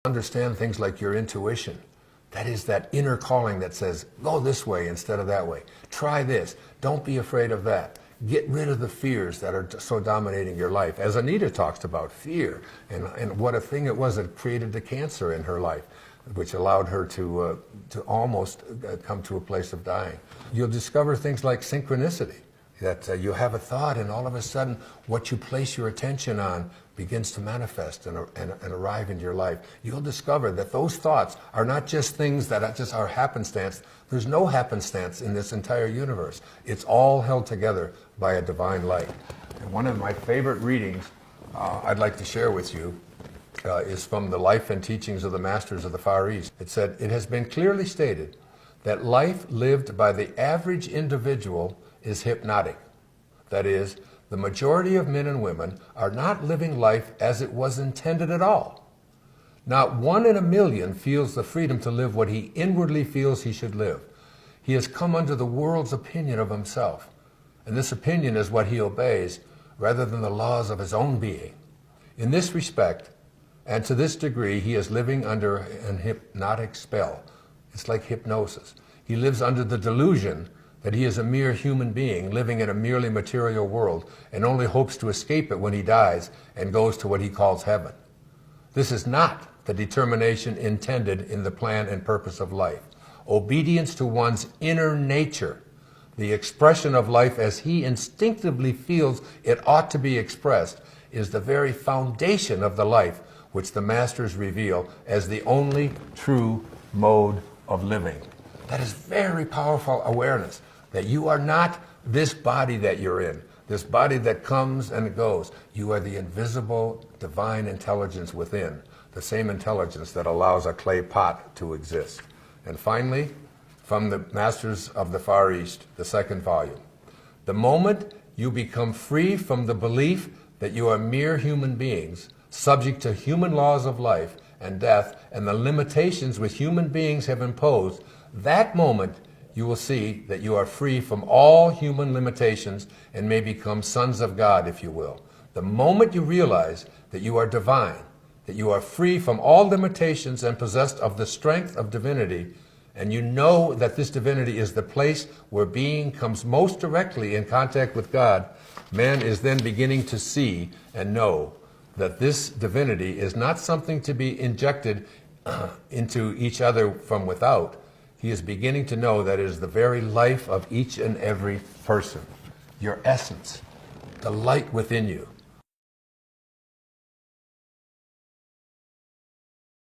Understand things like your intuition. That is that inner calling that says, go this way instead of that way. Try this. Don't be afraid of that. Get rid of the fears that are so dominating your life. As Anita talks about fear and what a thing it was that created the cancer in her life, which allowed her to almost come to a place of dying. You'll discover things like synchronicity, that you have a thought and all of a sudden what you place your attention on begins to manifest and arrive into your life. You'll discover that those thoughts are not just things that are happenstance. There's no happenstance in this entire universe. It's all held together by a divine light. And one of my favorite readings I'd like to share with you is from the Life and Teachings of the Masters of the Far East. It said, "It has been clearly stated that life lived by the average individual is hypnotic. That is, the majority of men and women are not living life as it was intended at all. Not 1 in a million feels the freedom to live what he inwardly feels he should live. He has come under the world's opinion of himself, and this opinion is what he obeys rather than the laws of his own being. In this respect, and to this degree, he is living under an hypnotic spell. It's like hypnosis. He lives under the delusion that he is a mere human being living in a merely material world and only hopes to escape it when he dies and goes to what he calls heaven. This is not the determination intended in the plan and purpose of life. Obedience to one's inner nature, the expression of life as he instinctively feels it ought to be expressed, is the very foundation of the life which the Masters reveal as the only true mode of living." That is very powerful awareness, that you are not this body that you're in, this body that comes and goes. You are the invisible divine intelligence within, the same intelligence that allows a clay pot to exist. And finally, from the Masters of the Far East, the second volume, "The moment you become free from the belief that you are mere human beings, subject to human laws of life and death and the limitations which human beings have imposed, that moment you will see that you are free from all human limitations and may become sons of God, if you will. The moment you realize that you are divine, that you are free from all limitations and possessed of the strength of divinity, and you know that this divinity is the place where being comes most directly in contact with God, man is then beginning to see and know that this divinity is not something to be injected into each other from without. He is beginning to know that it is the very life of each and every person, your essence, the light within you.